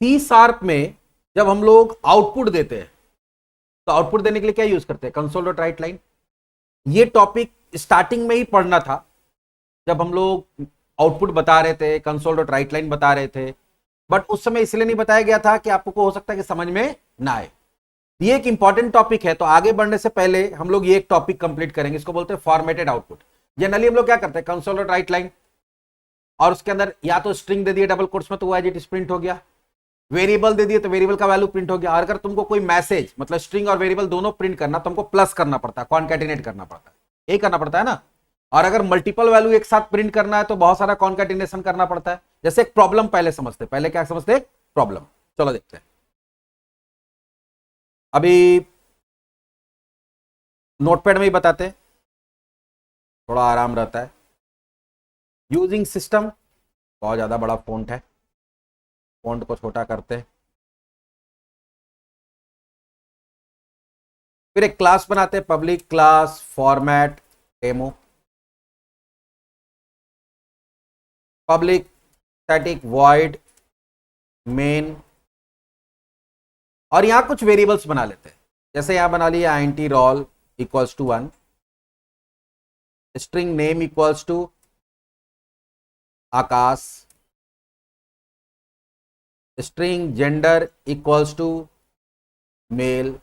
C sharp में जब हम लोग आउटपुट देते हैं तो आउटपुट देने के लिए क्या यूज करते हैं? Console dot right line. ये टॉपिक स्टार्टिंग में ही पढ़ना था जब हम लोग आउटपुट बता रहे थे, कंसोल डॉट राइट लाइन बता रहे थे, बट उस समय इसलिए नहीं बताया गया था कि आपको हो सकता है कि समझ में ना आए। ये एक इंपॉर्टेंट टॉपिक है, तो आगे बढ़ने से पहले हम लोग ये एक टॉपिक कंप्लीट करेंगे, इसको बोलते हैं फॉर्मेटेड आउटपुट। जनरली हम लोग क्या करते हैं? कंसोल डॉट राइट लाइन और उसके अंदर या तो स्ट्रिंग दे दिए डबल कोट्स में तो वो एज इट इज प्रिंट हो गया, वेरिएबल दे दिए तो वेरिएबल का वैल्यू प्रिंट हो गया। और अगर तुमको कोई मैसेज मतलब स्ट्रिंग और वेरिएबल दोनों प्रिंट करना तो हमको प्लस करना पड़ता है, कॉन्कैटिनेट करना पड़ता है, यही करना पड़ता है ना। और अगर मल्टीपल वैल्यू एक साथ प्रिंट करना है तो बहुत सारा कॉन्कैटिनेशन करना पड़ता है। जैसे एक प्रॉब्लम पहले समझते, पहले क्या समझते? प्रॉब्लम। चलो देखते हैं। अभी नोटपैड में ही बताते हैं, थोड़ा आराम रहता है। यूजिंग सिस्टम, बहुत ज्यादा बड़ा फॉन्ट है, फॉन्ट को छोटा करते हैं। फिर एक क्लास बनाते हैं, public class format demo, public static void main, और यहां कुछ वेरिएबल्स बना लेते हैं। जैसे यहां बना लिया int role equals to 1, string name equals to Akash, string gender equals to male,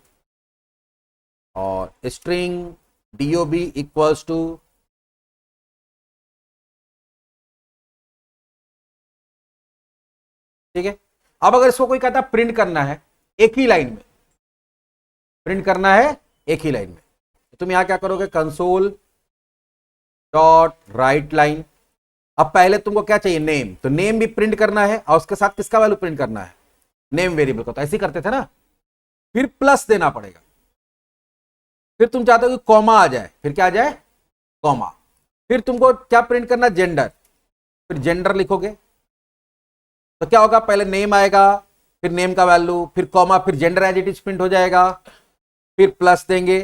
और स्ट्रिंग डीओबी इक्वल्स टू ठीक है। अब अगर इसको कोई कहता है प्रिंट करना है एक ही लाइन में, प्रिंट करना है एक ही लाइन में, तो तुम यहां क्या करोगे? Console dot right line. अब पहले तुमको क्या चाहिए? नेम, तो नेम भी प्रिंट करना है और उसके साथ किसका वैल्यू प्रिंट करना है? नेम वेरिएबल का। तो ऐसे ही करते थे ना। फिर प्लस देना पड़ेगा, फिर तुम चाहते हो कि कॉमा आ जाए, फिर क्या आ जाए? कॉमा। फिर तुमको क्या प्रिंट करना? जेंडर, फिर जेंडर लिखोगे तो क्या होगा? पहले नेम आएगा, फिर नेम का वैल्यू, फिर कॉमा, फिर gender as it is print हो जाएगा, फिर प्लस देंगे,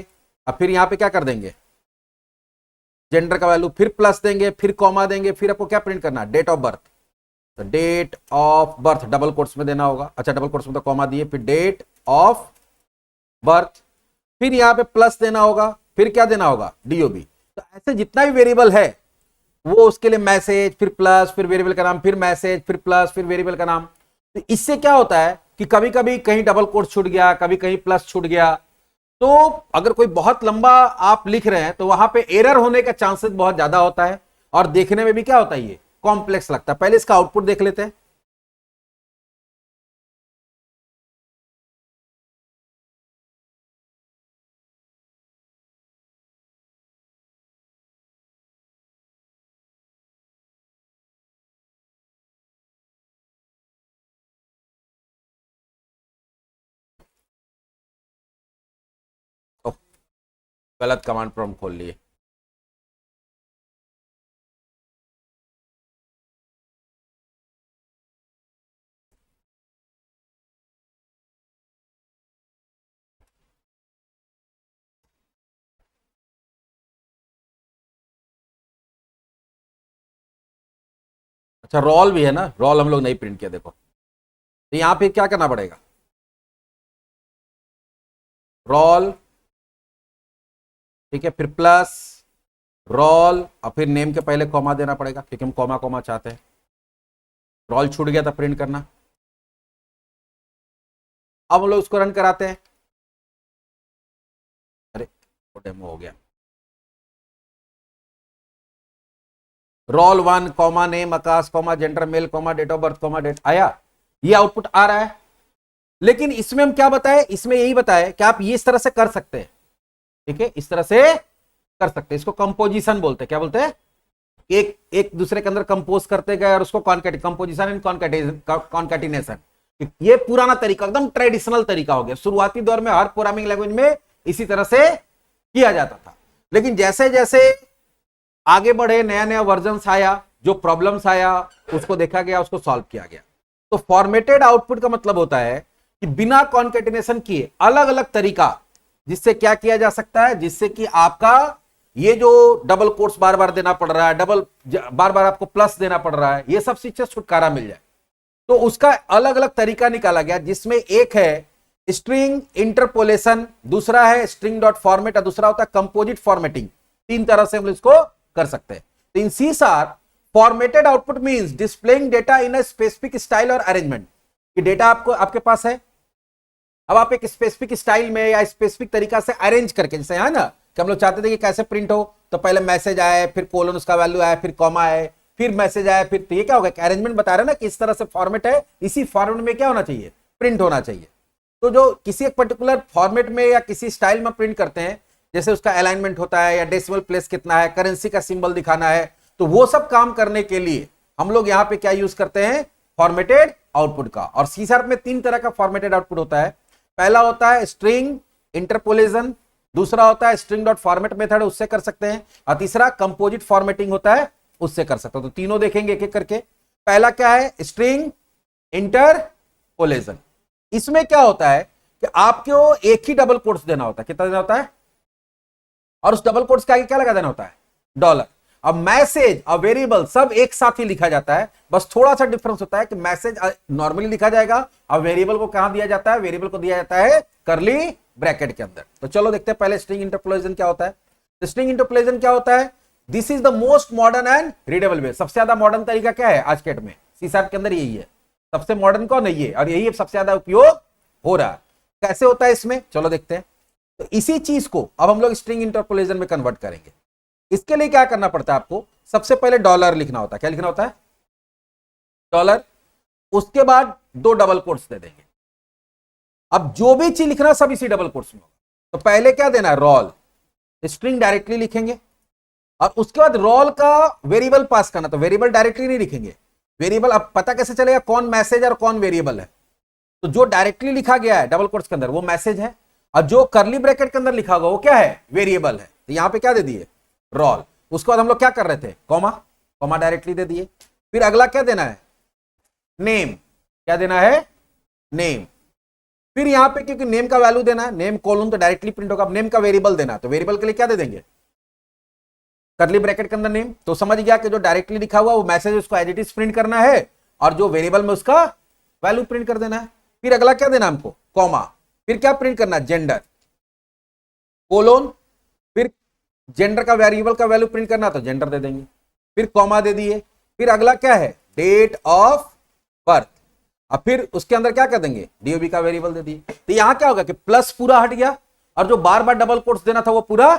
अब फिर यहां पे क्या कर देंगे? जेंडर का वैल्यू, फिर प्लस देंगे, फिर कॉमा देंगे, फिर आपको क्या प्रिंट करना? Date of birth. तो date of birth double quotes में देना होगा, अच्छा डबल कोट्स में तो कॉमा दिए, फिर डेट ऑफ बर्थ, फिर यहां पे प्लस देना होगा, फिर क्या देना होगा? डीओबी। तो ऐसे जितना भी वेरिएबल है वो उसके लिए मैसेज, फिर प्लस, फिर वेरिएबल का नाम, फिर मैसेज, फिर प्लस, फिर वेरिएबल का नाम। तो इससे क्या होता है कि कभी कभी कहीं डबल कोट छूट गया, कभी कहीं प्लस छूट गया, तो अगर कोई बहुत लंबा आप लिख रहे हैं तो वहां पे एरर होने का चांसेस बहुत ज्यादा होता है, और देखने में भी क्या होता है? ये कॉम्प्लेक्स लगता है। पहले इसका आउटपुट देख लेते हैं। तो गलत कमांड प्रॉम्प्ट खोल लिए। अच्छा रोल भी है ना, रोल हम लोग नहीं प्रिंट किया, देखो। तो यहां पे क्या करना पड़ेगा? रोल, ठीक है, फिर प्लस रोल, और फिर नेम के पहले कॉमा देना पड़ेगा क्योंकि हम कॉमा कॉमा चाहते हैं। रोल छूट गया था प्रिंट करना। अब हम लोग उसको रन कराते हैं। अरे वो डेमो हो गया। Roll 1 comma name Akash comma gender male comma date of birth comma date आया, ये आउटपुट आ रहा है। लेकिन इसमें हम क्या बताए? इसमें यही बताए कि आप ये इस तरह से कर सकते हैं, ठीक है, इस तरह से कर सकते हैं। इसको कंपोजिशन बोलते हैं। क्या बोलते हैं? एक एक दूसरे के अंदर कंपोज करते गए और उसको कंपोजिशन एंड कॉन्कैटिनेशन। ये पुराना तरीका, एकदम ट्रेडिशनल तरीका हो गया। शुरुआती दौर में हर प्रोग्रामिंग लैंग्वेज में इसी तरह से किया जाता था, लेकिन जैसे जैसे आगे बढ़े, नया नया वर्जन आया, जो प्रॉब्लम्स आया उसको देखा गया, उसको सॉल्व किया गया। तो फॉर्मेटेड आउटपुट का मतलब होता है कि बिना कॉन्कैटिनेशन किए अलग अलग तरीका, जिससे क्या किया जा सकता है? जिससे कि आपका ये जो डबल कोट्स बार बार देना पड़ रहा है, बार बार आपको प्लस देना पड़ रहा है, ये सब चीज से छुटकारा मिल जाए। तो उसका अलग अलग तरीका निकाला गया, जिसमें एक है स्ट्रिंग इंटरपोलेशन, दूसरा है स्ट्रिंग डॉट फॉर्मेट और दूसरा होता है कंपोजिट फॉर्मेटिंग। तीन तरह से हम इसको कर सकते हैं। तो in C sharp formatted output means displaying data in a specific style और अरेंजमेंट। कि डेटा आपको आपके पास है, अब आप एक स्पेसिफिक स्टाइल में या स्पेसिफिक तरीका से अरेंज करके, जैसे है ना कि हम लोग चाहते थे कि कैसे प्रिंट हो, तो पहले मैसेज आए, फिर कोलन उसका वैल्यू आया, फिर कॉमा आए, फिर मैसेज आया, फिर तो ये क्या होगा कि अरेंजमेंट बता रहे हैं ना कि इस तरह से फॉर्मेट है, इसी फॉर्मेट में क्या होना चाहिए, प्रिंट होना चाहिए। तो जो किसी एक पर्टिकुलर फॉर्मेट में या किसी स्टाइल में प्रिंट करते हैं, जैसे उसका अलाइनमेंट होता है या डेसिमल प्लेस कितना है, करेंसी का सिंबल दिखाना है, तो वो सब काम करने के लिए हम लोग यहाँ पे क्या यूज करते हैं, फॉर्मेटेड आउटपुट का। और सी शार्प में तीन तरह का फॉर्मेटेड आउटपुट होता है। पहला होता है स्ट्रिंग इंटरपोलेशन, दूसरा होता है स्ट्रिंग डॉट फॉर्मेट मेथड, उससे कर सकते हैं, और तीसरा कंपोजिट फॉर्मेटिंग होता है, उससे कर सकते हो। तो तीनों देखेंगे एक एक करके। पहला क्या है, स्ट्रिंग इंटरपोलेशन। इसमें क्या होता है कि आपको एक ही डबल कोट्स देना होता है। कितना देना होता है, और उस डबल कोट्स के आगे क्या लगा देना होता है, डॉलर। अब मैसेज और वेरिएबल सब एक साथ ही लिखा जाता है, बस थोड़ा सा डिफरेंस होता है कि मैसेज नॉर्मली लिखा जाएगा और वेरिएबल को कहां दिया जाता है, वेरिएबल को दिया जाता है करली ब्रैकेट के अंदर। तो चलो देखते हैं पहले स्ट्रिंग इंटरपोलेशन क्या होता है। स्ट्रिंग इंटरपोलेशन क्या होता है, this is the most modern and readable way. सबसे ज्यादा मॉडर्न तरीका क्या है आज के डेट में, सी शार्प के अंदर यही है। सबसे मॉडर्न कौन है, ये, और यही सबसे ज्यादा उपयोग हो रहा है। कैसे होता है इसमें, चलो देखते हैं। तो इसी चीज को अब हम लोग स्ट्रिंग इंटरपोलेशन में कन्वर्ट करेंगे। इसके लिए क्या करना पड़ता है आपको, सबसे पहले डॉलर लिखना होता है। क्या लिखना होता है, डॉलर। उसके बाद दो डबल कोट्स दे देंगे। अब जो भी चीज लिखना सब इसी डबल कोट्स में होगा। तो पहले क्या देना है, रोल, स्ट्रिंग डायरेक्टली लिखेंगे, और उसके बाद रोल का वेरिएबल पास करना। तो वेरिएबल डायरेक्टली नहीं लिखेंगे, वेरिएबल अब पता कैसे चलेगा कौन मैसेज और कौन वेरिएबल है। तो जो डायरेक्टली लिखा गया है डबल कोट्स के अंदर वो मैसेज है, और जो करली ब्रैकेट के अंदर लिखा होगा वो क्या है, वेरिएबल है। तो यहां पे क्या दे दिए, रोल। उसके बाद हम लोग क्या कर रहे थे, कॉमा, कॉमा डायरेक्टली दे दिए। फिर अगला क्या देना है, नेम। क्या देना है, नेम। फिर यहां पे क्योंकि नेम का वैल्यू देना है, नेम कोलन तो डायरेक्टली प्रिंट होगा। अब नेम का वेरिएबल देना है, तो वेरिएबल के लिए क्या दे देंगे, करली ब्रैकेट के अंदर नेम। तो समझ गया कि जो डायरेक्टली लिखा हुआ वो मैसेज उसको एज इट इज प्रिंट करना है, और जो वेरिएबल में उसका वैल्यू प्रिंट कर देना है। फिर अगला क्या देना हमको, कॉमा। फिर क्या प्रिंट करना है, जेंडर, कोलोन। फिर जेंडर का वेरिएबल का वैल्यू प्रिंट करना तो जेंडर दे देंगे। फिर कॉमा दे दिए। फिर अगला क्या है, डेट ऑफ बर्थ। अब फिर उसके अंदर क्या कर देंगे, डीओबी का वेरिएबल दे दिए। तो यहां क्या होगा कि प्लस पूरा हट गया, और जो बार बार डबल कोट्स देना था वो पूरा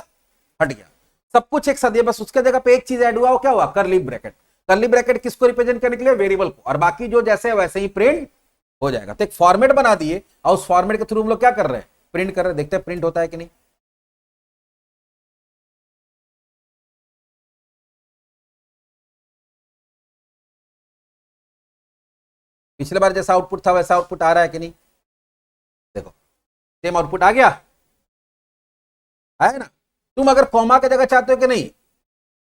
हट गया। सब कुछ एक साथ दिया, बस उसके जगह पे एक चीज ऐड हुआ, वो क्या हुआ, करली ब्रैकेट। करली ब्रैकेट किसको रिप्रेजेंट करने के लिए, वेरिएबल को, और बाकी जो जैसे है वैसे ही प्रिंट हो जाएगा। तो एक फॉर्मेट बना दिए, और उस फॉर्मेट के थ्रू हम लोग क्या कर रहे हैं, प्रिंट कर रहे हैं। देखते हैं प्रिंट होता है कि नहीं। पिछले बार जैसा आउटपुट था वैसा आउटपुट आ रहा है कि नहीं, देखो सेम आउटपुट आ गया है ना। तुम अगर कॉमा की जगह चाहते हो कि नहीं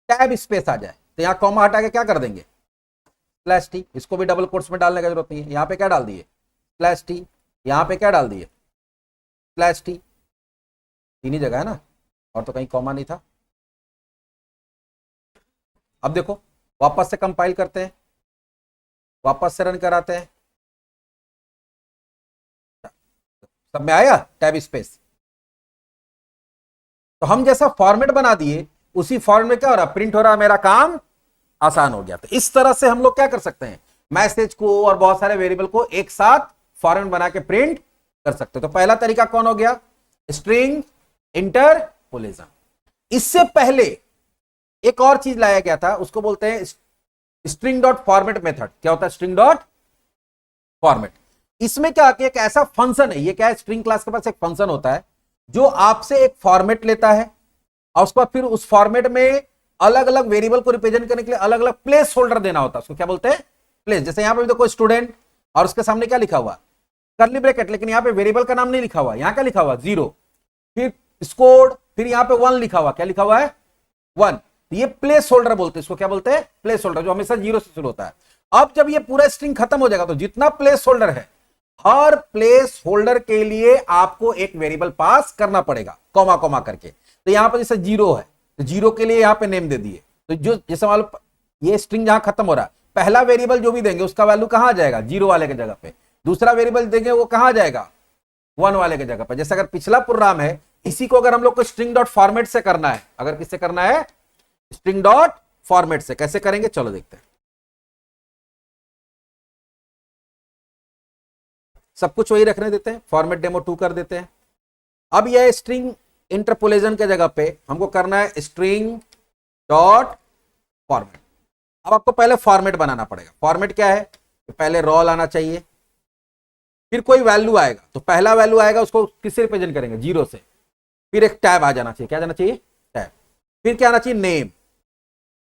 टैब स्पेस आ जाए, तो यहां कॉमा हटा के क्या कर देंगे, स्लैश टी। इसको भी डबल कोट्स में डालने की जरूरत नहीं है। यहां पे क्या डाल दिए, स्लैश टी। यहां पे क्या डाल दिए, स्लैश टी। तीन ही जगह है ना, और तो कहीं कॉमा नहीं था। अब देखो वापस से कंपाइल करते हैं, वापस से रन कराते हैं, सब में आया टैब स्पेस। तो हम जैसा फॉर्मेट बना दिए उसी फॉर्मेट में क्या हो रहा, प्रिंट हो रहा, मेरा काम आसान हो गया। तो इस तरह से हम लोग क्या कर सकते हैं, मैसेज को और बहुत सारे वेरिएबल को एक साथ फॉर्मेट बना के प्रिंट कर सकते हैं। तो पहला तरीका कौन हो गया, स्ट्रिंग इंटरपोलेशन। इससे पहले एक और चीज लाया गया था, उसको बोलते हैं स्ट्रिंग डॉट फॉर्मेट मेथड। क्या होता है, स्ट्रिंग डॉट फॉर्मेट। इसमें क्या कि एक ऐसा फंक्शन है, ये क्या है, स्ट्रिंग क्लास के पास एक फंक्शन होता है जो आपसे एक फॉर्मेट लेता है, और उसके बाद फिर उस फॉर्मेट में अलग अलग वेरिएबल को रिप्रेजेंट करने के लिए अलग अलग प्लेस होल्डर देना होता है। उसको क्या बोलते हैं, प्लेस। जैसे यहां पे देखो स्टूडेंट, और उसके सामने क्या लिखा हुआ, करली ब्रैकेट, लेकिन यहां पे वेरिएबल का नाम नहीं लिखा हुआ। यहां क्या लिखा हुआ, 0। फिर स्कोर, फिर यहां पे 1 लिखा हुआ। क्या लिखा हुआ है, 1। ये प्लेस होल्डर बोलते हैं, इसको क्या बोलते हैं, प्लेस होल्डर, जो हमेशा 0 से शुरू होता है। अब जब ये पूरा स्ट्रिंग खत्म हो जाएगा तो जितना प्लेस होल्डर है, हर प्लेस होल्डर के लिए आपको एक वेरिएबल पास करना पड़ेगा, कॉमा कॉमा करके। तो यहां पर जैसे 0 है तो 0 के लिए यहां पे नेम दे दिए। तो जो जैसे मान लो ये स्ट्रिंग जहां खत्म हो रहा है पहला वेरिएबल जो भी देंगे उसका वैल्यू कहां आ जाएगा, 0 वाले की जगह पे। दूसरा वेरिएबल देंगे वो कहां आ जाएगा, 1 वाले की जगह पे। जैसे अगर पिछला प्रोग्राम है, इसी को अगर हम लोग को स्ट्रिंग डॉट फॉर्मेट से करना है, अगर किससे करना है, स्ट्रिंग डॉट फॉर्मेट से, कैसे करेंगे चलो देखते हैं। सब कुछ वही रखने देते हैं, फॉर्मेट डेमो 2 कर देते हैं। अब यह स्ट्रिंग इंटरपोलेशन के जगह पे हमको करना है स्ट्रिंग डॉट फॉर्मेट। अब आपको पहले फॉर्मेट बनाना पड़ेगा। फॉर्मेट क्या है, पहले रोल आना चाहिए, फिर कोई वैल्यू आएगा, तो पहला वैल्यू आएगा उसको किससे रिप्रेजेंट करेंगे, 0 से। फिर एक टैब आ जाना चाहिए, क्या जाना चाहिए, टैब। फिर क्या आना चाहिए, नेम।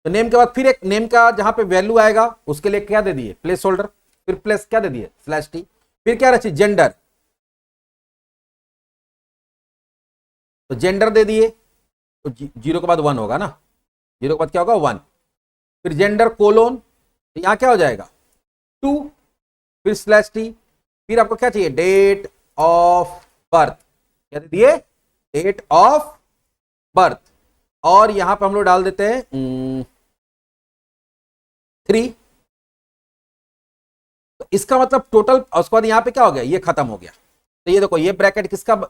तो नेम के बाद फिर एक नेम का जहां पे वैल्यू आएगा उसके लिए क्या दे दिए, प्लेस होल्डर। फिर प्लेस क्या दे दिए, /t। फिर क्या रहना चाहिए, जेंडर। तो जेंडर दे दिए, तो 0 के बाद 1 होगा ना, 0 के बाद क्या होगा, 1। फिर जेंडर कोलोन, तो यहां क्या हो जाएगा, 2। फिर /t। फिर आपको क्या चाहिए, डेट ऑफ बर्थ। क्या दे दिए, डेट ऑफ बर्थ। और यहां पर हम लोग डाल देते हैं 3। तो इसका मतलब टोटल, उसके बाद यहां पे क्या हो गया, ये खत्म हो गया। तो ये देखो, ये ब्रैकेट किसका,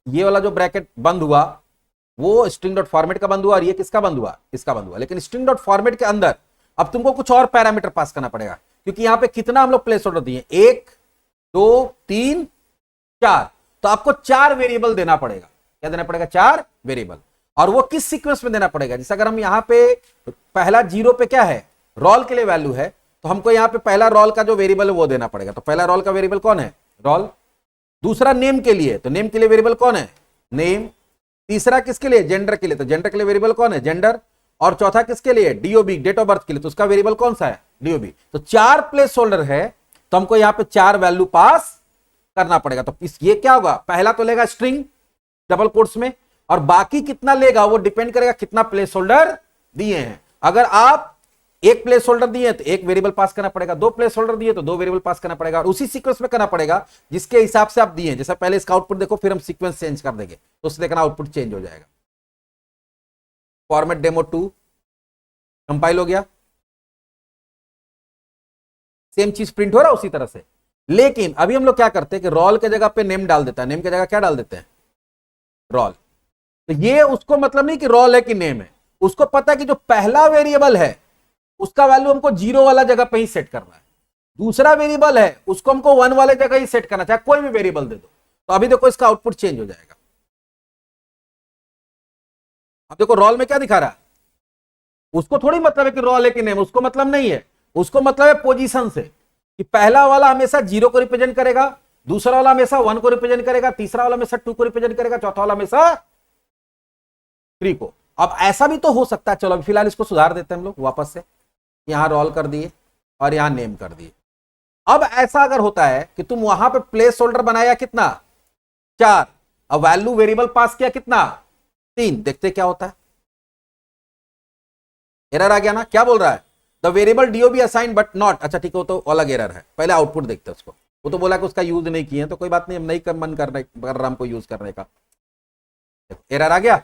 ये वाला जो ब्रैकेट बंद हुआ वो स्ट्रिंग डॉट फॉर्मेट का बंद हुआ, और ये किसका बंद हुआ, इसका बंद हुआ। लेकिन स्ट्रिंग डॉट फॉर्मेट के अंदर अब तुमको कुछ और पैरामीटर पास करना पड़ेगा, क्योंकि यहां पे कितना हम लोग प्लेस होल्डर दिए, 1 2 3 4। तो आपको 4 वेरिएबल देना पड़ेगा। क्या देना पड़ेगा, 4 वेरिएबल। और वो किस सीक्वेंस में देना पड़ेगा, जैसे अगर हम यहां पे पहला 0 पे क्या है, रोल के लिए वैल्यू है, तो हमको यहां पे पहला रोल का जो वेरिएबल है वो देना पड़ेगा। तो पहला रोल का वेरिएबल कौन है, रोल। दूसरा नेम के लिए, तो नेम के लिए वेरिएबल कौन है, नेम। तीसरा किसके लिए, जेंडर के लिए, तो जेंडर के लिए वेरिएबल कौन है, जेंडर। और चौथा किसके लिए, डीओबी, डेट ऑफ बर्थ के लिए, तो उसका वेरिएबल कौन सा है, डीओबी। तो 4 प्लेस होल्डर है, तो हमको यहां पे 4 वैल्यू पास करना पड़ेगा। तो ये क्या होगा, पहला तो लेगा स्ट्रिंग डबल कोट्स में, और बाकी कितना लेगा वो डिपेंड करेगा कितना प्लेस होल्डर दिए हैं। अगर आप एक प्लेस होल्डर दिए तो एक वेरिएबल पास करना पड़ेगा, 2 प्लेस होल्डर दिए तो 2 वेरिएबल पास करना पड़ेगा, और उसी सीक्वेंस में करना पड़ेगा जिसके हिसाब से आप दिए। जैसे पहले इसका आउटपुट देखो, फिर हम सीक्वेंस चेंज कर देंगे, तो उससे देखना आउटपुट चेंज हो जाएगा। फॉर्मेट डेमो 2 कंपाइल हो गया, सेम चीज प्रिंट हो रहा है उसी तरह से। लेकिन अभी हम लोग क्या करते हैं कि रोल के जगह पे नेम डाल देता है, नेम की जगह क्या डाल देते हैं, रोल। तो ये उसको मतलब नहीं कि रोल है कि नेम है, उसको पता है कि जो पहला वेरिएबल है उसका वैल्यू हमको 0 वाला जगह पे ही सेट करना है। दूसरा वेरिएबल है उसको हमको 1 वाले जगह ही सेट करना, चाहे कोई भी वेरिएबल दे दो। तो अभी देखो इसका आउटपुट चेंज हो जाएगा। अब देखो रोल में क्या दिखा रहा है, उसको थोड़ी मतलब है कि रोल है कि नेम, उसको मतलब नहीं है, उसको मतलब है पोजीशन से, कि पहला वाला हमेशा 0 को रिप्रेजेंट करेगा, दूसरा वाला हमेशा 1 को रिप्रेजेंट करेगा, तीसरा वाला हमेशा 2 को रिप्रेजेंट करेगा, चौथा वाला हमेशा 3 को। अब ऐसा भी तो हो सकता है, चलो फिलहाल इसको सुधार देते हैं हम लोग वापस से, यहां रोल कर दिए और यहां नेम कर दिए। अब ऐसा अगर होता है कि तुम वहां पे प्लेस होल्डर बनाया कितना, 4, अब वैल्यू वेरिएबल पास किया कितना, 3, देखते क्या होता है। एरर आ गया ना, क्या बोल रहा है, the variable DOB assign but not, अच्छा ठीक है, वो तो अलग एरर है, पहले आउटपुट देखते हैं उसको। वो तो बोला कि उसका यूज नहीं किए, तो कोई बात नहीं, हम नहीं मन कर रहा हमको यूज करने का। एरर आ गया,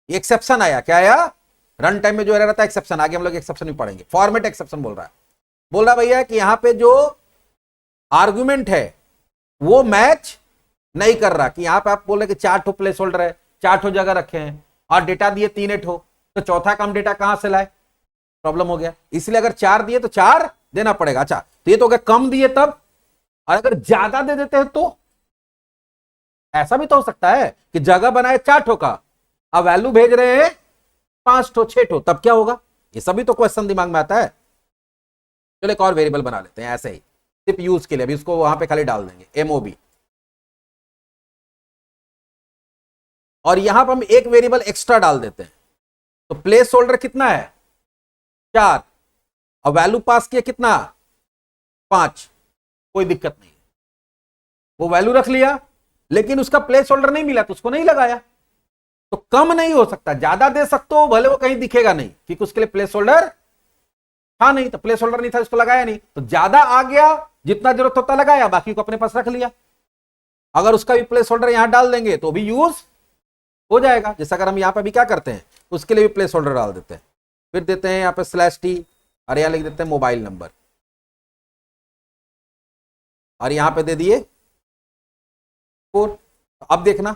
एक्सेप्शन आया, क्या आया, रन टाइम में जो एरर आता है एक्सेप्शन, आगे हम लोग एक्सेप्शन भी पढ़ेंगे। फॉर्मेट एक्सेप्शन बोल रहा भैया कि यहां पे जो आर्गुमेंट है वो मैच नहीं कर रहा, कि यहां पे आप बोल रहे कि 4 ठो प्लेस होल्डर है, 4 ठो जगह रखे हैं और डेटा दिए 3 ठो, तो चौथा कम डेटा कहां से लाए, प्रॉब्लम हो गया। इसलिए अगर 4 दिए तो 4 देना पड़ेगा। अच्छा तो ये तो अगर कम दिए तब, और अगर ज्यादा दे देते हैं तो ऐसा भी तो हो सकता है कि जगह बनाए 4 ठो का, अब वैल्यू भेज रहे हैं 5 ठो 6 ठो, तब क्या होगा, ये सभी तो क्वेश्चन दिमाग में आता है। चलो एक और वेरिएबल बना लेते हैं ऐसे ही, सिर्फ यूज के लिए, अभी उसको वहां पे खाली डाल देंगे MOB, और यहां पर हम एक वेरिएबल एक्स्ट्रा डाल देते हैं। तो प्लेस होल्डर कितना है, 4, और वैल्यू पास किया कितना, 5, कोई दिक्कत नहीं, वो वैल्यू रख लिया, लेकिन उसका प्लेस होल्डर नहीं मिला तो उसको नहीं लगाया। तो कम नहीं हो सकता, ज्यादा दे सकते हो, भले वो कहीं दिखेगा नहीं, क्योंकि उसके लिए प्लेस होल्डर था नहीं, तो प्लेस होल्डर नहीं था, उसको लगाया नहीं, तो ज्यादा आ गया, जितना जरूरत होता लगाया, बाकी को अपने पास रख लिया। अगर उसका भी प्लेस होल्डर यहां डाल देंगे तो भी यूज हो जाएगा। जैसे अगर हम यहां पर भी क्या करते हैं, उसके लिए भी प्लेस होल्डर डाल देते हैं, फिर देते हैं यहां पर /t, और यहां लिख देते हैं मोबाइल नंबर। और यहां पे दे दिए 4। अब देखना,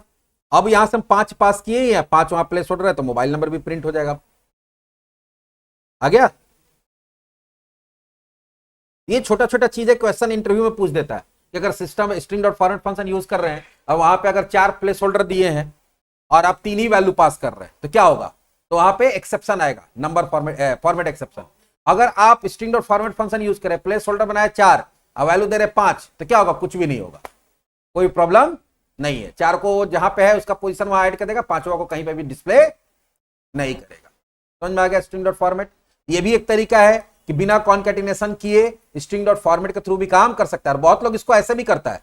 अब यहां से हम 5 पास किए या 5 वहां प्लेस होल्डर है तो मोबाइल नंबर भी प्रिंट हो जाएगा। आ गया। ये छोटा छोटा चीज है, क्वेश्चन इंटरव्यू में पूछ देता है कि अगर system string dot format function use कर रहे हैं और वहां पे अगर 4 प्लेस होल्डर दिए हैं और आप 3 ही वैल्यू पास कर रहे हैं तो क्या होगा, तो वहां पे एक्सेप्शन आएगा, नंबर फॉर्मेट एक्सेप्शन। अगर आप string dot format function use करें, प्लेस होल्डर बनाए 4 और वैल्यू दे रहे 5, तो क्या होगा, कुछ भी नहीं होगा, कोई प्रॉब्लम नहीं है। 4 को जहां पे है उसका पोजीशन वहां ऐड कर देगा, 5वां को कहीं पे भी डिस्प्ले नहीं करेगा। समझ में आ गया स्ट्रिंग डॉट फॉर्मेट। ये भी एक तरीका है कि बिना कॉन्केटिनेशन किए स्ट्रिंग डॉट फॉर्मेट के थ्रू भी काम कर सकता है। और बहुत लोग इसको ऐसे भी करता है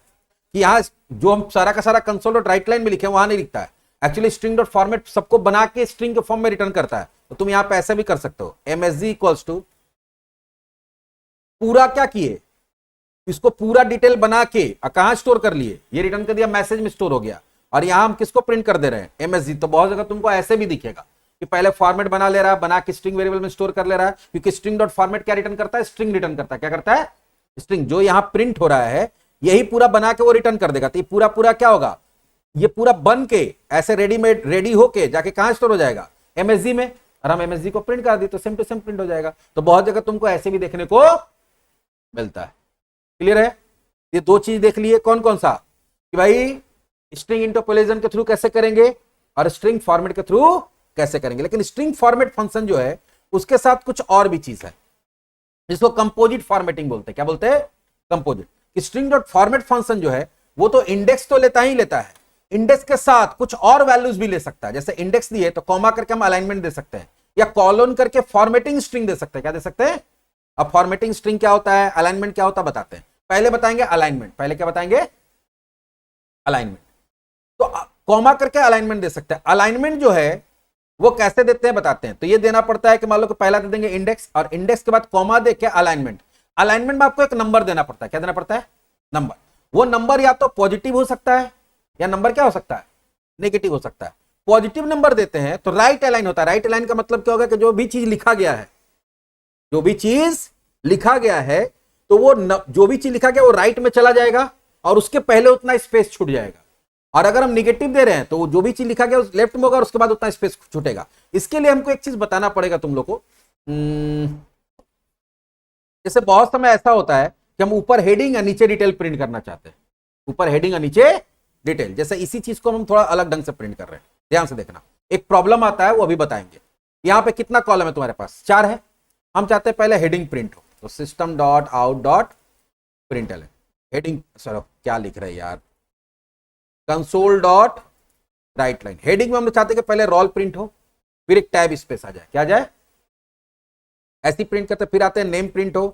कि यहाँ जो हम सारा का सारा कंसोल डॉट राइट लाइन में लिखे वहां नहीं लिखता है, एक्चुअली स्ट्रिंग डॉट फॉर्मेट सबको बना के स्ट्रिंग के फॉर्म में रिटर्न करता है। तो तुम यहां पे ऐसे भी कर सकते हो, MSG इक्वल्स टू पूरा क्या किए, इसको पूरा डिटेल बना के कहां स्टोर कर लिए, ये रिटर्न कर दिया, मैसेज में स्टोर हो गया। और यहां हम किसको प्रिंट कर दे रहे हैं, MSG। तो बहुत जगह तुमको ऐसे भी दिखेगा कि पहले फॉर्मेट बना ले रहा है, बना के स्ट्रिंग वेरिएबल में स्टोर कर ले रहा है, क्योंकि स्ट्रिंग डॉट फॉर्मेट क्या रिटर्न करता है, स्ट्रिंग रिटर्न करता है। क्या करता है, स्ट्रिंग। जो यहां प्रिंट हो रहा है यही पूरा बना के वो रिटर्न कर देगा। तो ये पूरा पूरा क्या होगा, ये पूरा बन के ऐसे रेडीमेड रेडी होके जाके कहां स्टोर हो जाएगा, MSG में। और हम MSG को प्रिंट कर दी तो सेम टू सेम प्रिंट हो जाएगा। तो बहुत जगह तुमको ऐसे भी देखने को मिलता है। क्लियर है। ये 2 चीज देख लिए, कौन कौन सा, कि भाई स्ट्रिंग इंटरपोलेशन के थ्रू कैसे करेंगे और स्ट्रिंग फॉर्मेट के थ्रू कैसे करेंगे। लेकिन स्ट्रिंग फॉर्मेट फंक्शन जो है उसके साथ कुछ और भी चीज है, जिसको कंपोजिट फॉर्मेटिंग बोलते हैं। क्या बोलते हैं, composite. String dot format function जो है वो तो इंडेक्स तो लेता ही लेता है, इंडेक्स के साथ कुछ और वैल्यूज भी ले सकता है। जैसे इंडेक्स दिए तो कॉमा करके हम अलाइनमेंट दे सकते हैं, या कॉलन करके फॉर्मेटिंग स्ट्रिंग दे सकते हैं। क्या दे सकते हैं, अब फॉर्मेटिंग स्ट्रिंग क्या होता है, अलाइनमेंट क्या होता है बताते हैं। पहले बताएंगे अलाइनमेंट, पहले क्या बताएंगे, अलाइनमेंट। तो कॉमा करके अलाइनमेंट दे सकते हैं। अलाइनमेंट जो है वो कैसे देते हैं बताते हैं। तो ये देना पड़ता है कि मान लो कि पहला दे देंगे इंडेक्स, और इंडेक्स के बाद कॉमा दे के अलाइनमेंट। अलाइनमेंट में आपको एक नंबर देना पड़ता है। क्या देना पड़ता है, नंबर। वो नंबर या तो पॉजिटिव हो सकता है या नंबर क्या हो सकता है, नेगेटिव हो सकता है। पॉजिटिव नंबर देते हैं तो राइट अलाइन होता है। राइट अलाइन का मतलब क्या होगा कि जो भी चीज लिखा गया है, जो भी चीज लिखा गया है, तो वो जो भी चीज लिखा गया वो राइट में चला जाएगा और उसके पहले उतना स्पेस छूट जाएगा। और अगर हम निगेटिव दे रहे हैं तो जो भी चीज लिखा गया लेफ्ट में होगा और उसके बाद उतना स्पेस छूटेगा। इसके लिए हमको एक चीज बताना पड़ेगा तुम लोग को। जैसे बहुत समय ऐसा होता है कि हम ऊपर हेडिंग या नीचे डिटेल प्रिंट करना चाहते हैं, ऊपर हेडिंग या नीचे डिटेल। जैसे इसी चीज को हम थोड़ा अलग ढंग से प्रिंट कर रहे हैं, ध्यान से देखना। एक प्रॉब्लम आता है वो अभी बताएंगे। यहां पे कितना कॉलम है तुम्हारे पास, 4 है। हम चाहते हैं पहले हेडिंग प्रिंट हो, तो system dot out dot प्रिंटल heading, sir क्या लिख रहे हैं यार, console dot right line. Heading में हम चाहते हैं कि पहले रोल प्रिंट हो, फिर एक टैब स्पेस आ जाए। क्या आ जाए, ऐसी प्रिंट करते, फिर आते हैं नेम प्रिंट हो,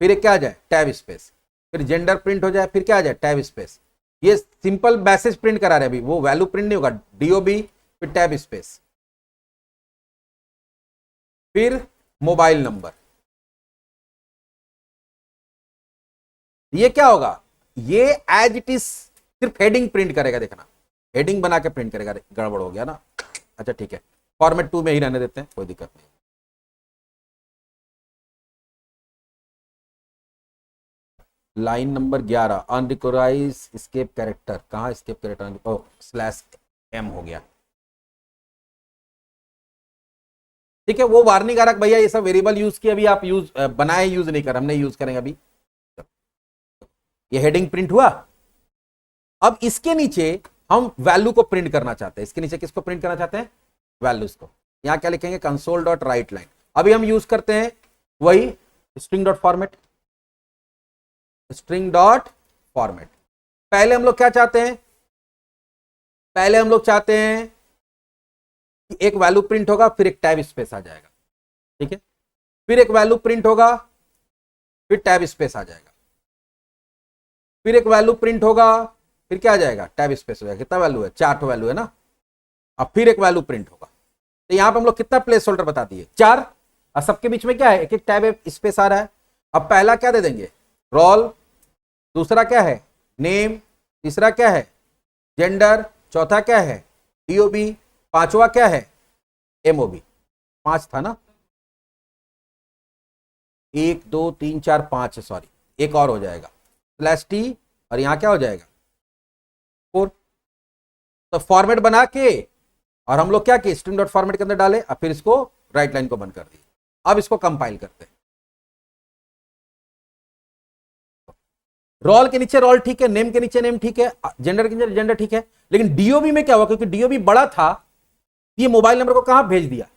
फिर एक क्या आ जाए, टैब स्पेस, फिर जेंडर प्रिंट हो जाए, फिर क्या आ जाए, टैब स्पेस। ये सिंपल मैसेज प्रिंट करा रहे हैं अभी, वो वैल्यू प्रिंट नहीं होगा। DOB फिर टैब स्पेस, फिर मोबाइल नंबर। ये क्या होगा, ये एज इट इज सिर्फ हेडिंग प्रिंट करेगा। देखना, हेडिंग बना के प्रिंट करेगा। गड़बड़ हो गया ना, अच्छा ठीक है, फॉर्मेट 2 में ही रहने देते हैं, कोई दिक्कत नहीं। Line number 11, unrecognised escape character. कहां स्केप कैरेक्टर, ओ /M हो गया। ठीक है, वो वार्निंग आ रहा भैया ये सब वेरिएबल यूज किया, अभी आप यूज बनाए यूज नहीं कर, हमने यूज करेंगे अभी। ये हेडिंग प्रिंट हुआ। अब इसके नीचे हम वैल्यू को प्रिंट करना चाहते हैं। इसके नीचे किसको प्रिंट करना चाहते हैं, वैल्यूज को। यहां क्या लिखेंगे, कंसोल डॉट राइट लाइन। अभी हम यूज करते हैं वही string dot format, string dot format. पहले हम लोग क्या चाहते हैं, पहले हम लोग चाहते हैं कि एक वैल्यू प्रिंट होगा, फिर एक टैब स्पेस आ जाएगा। ठीक है, फिर एक वैल्यू प्रिंट होगा, फिर टैब स्पेस आ जाएगा, फिर एक वैल्यू प्रिंट होगा, फिर क्या आ जाएगा, टैब स्पेस हो जाएगा। कितना वैल्यू है, 4 वैल्यू है ना। अब फिर एक वैल्यू प्रिंट होगा। तो यहां पे हम लोग कितना प्लेस होल्डर बता दिए, 4। और सबके बीच में क्या है, एक एक टैब स्पेस आ रहा है। अब पहला क्या दे देंगे, रोल। दूसरा क्या है, नेम। तीसरा क्या है, जेंडर। चौथा क्या है, DOB। पांचवा क्या है, MOB। 5 था ना, 1 2 3 4 5 है, सॉरी एक और हो जाएगा। स्लैश टी और यहां क्या हो जाएगा 4। तो फॉर्मेट बना के और हम लोग क्या किए स्ट्रिंग डॉट फॉर्मेट के अंदर डाले, अब फिर इसको राइट लाइन को बंद कर दिए। अब इसको कंपाइल करते हैं। रोल के नीचे रोल ठीक है, नेम के नीचे नेम ठीक है, जेंडर के नीचे जेंडर ठीक है, लेकिन डीओबी में क्या हुआ, क्योंकि डीओबी बड़ा था, ये मोबाइल नंबर को कहां भेज दिया,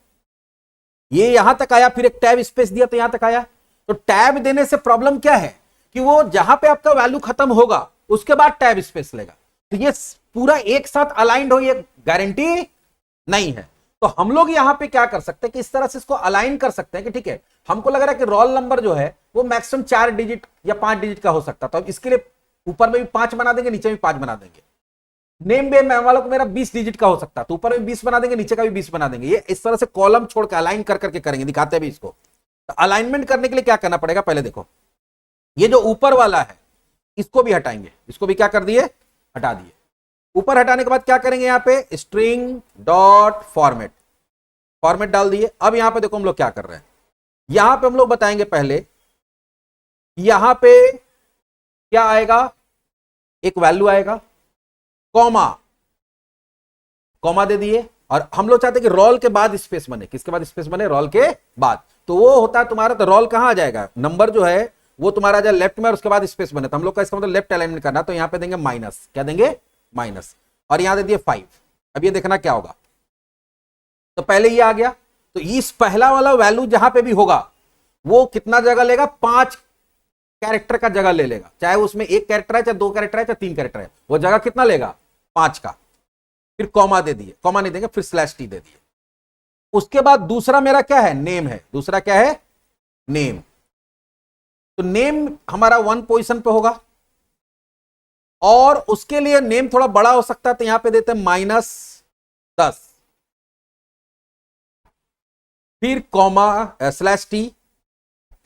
ये यहां तक आया, फिर एक टैब स्पेस दिया तो यहां तक आया। तो टैब देने से प्रॉब्लम क्या है कि वो जहां पे आपका वैल्यू खत्म होगा उसके बाद टैब स्पेस लेगा, तो ये पूरा एक साथ अलाइंड हो ये गारंटी नहीं है। तो हम लोग यहां पे क्या कर सकते हैं कि इस तरह से इसको अलाइन कर सकते हैं कि ठीक है, हमको लग रहा है कि रोल नंबर जो है वो मैक्सिमम 4 डिजिट या 5 डिजिट का हो सकता, तो इसके लिए ऊपर में भी 5 बना देंगे, नीचे भी 5 बना देंगे। नेम बेम वालों को मेरा 20 डिजिट का हो सकता है, तो ऊपर में 20 बना देंगे, नीचे का भी 20 बना देंगे। ये इस तरह से कॉलम छोड़ के अलाइन कर करके करेंगे, दिखाते हैं भी इसको। तो अलाइनमेंट करने के लिए क्या करना पड़ेगा, पहले देखो ये जो ऊपर वाला है इसको भी हटाएंगे, इसको भी क्या कर दिए हटा दिए। ऊपर हटाने के बाद क्या करेंगे, यहां पे स्ट्रिंग डॉट फॉर्मेट, फॉर्मेट डाल दिए। अब यहां पे देखो हम लोग क्या कर रहे हैं, यहां पे हम लोग बताएंगे पहले यहां पे क्या आएगा, एक वैल्यू आएगा, कॉमा, कॉमा दे दिए, और हम लोग चाहते हैं कि रोल के बाद स्पेस बने, किसके बाद स्पेस बने, रोल के बाद। तो वो होता है तुम्हारा, तो रोल कहां आ जाएगा, नंबर जो है वो तुम्हारा जाए लेफ्ट में और उसके बाद स्पेस बने, तो हम लोग का इसका मतलब लेफ्ट अलाइनमेंट करना, तो यहां पे देंगे माइनस, क्या देंगे माइनस, और यहां दे दिए 5। अब ये देखना क्या होगा, तो पहले ये आ गया, तो इस पहला वाला वैल्यू जहां पे भी होगा वो कितना जगह लेगा, 5 कैरेक्टर का जगह ले लेगा, चाहे उसमें 1 कैरेक्टर है, चाहे 2 कैरेक्टर है, चाहे 3 कैरेक्टर है, वो जगह कितना लेगा 5 का। फिर कॉमा दे दिए, कॉमा नहीं देंगे, फिर स्लैश टी दे दिए। उसके बाद दूसरा मेरा क्या है, नेम है, दूसरा क्या है नेम, तो नेम हमारा 1 पोजीशन पे होगा, और उसके लिए नेम थोड़ा बड़ा हो सकता है, तो यहां पे देते हैं -10, फिर कॉमा स्लैश टी,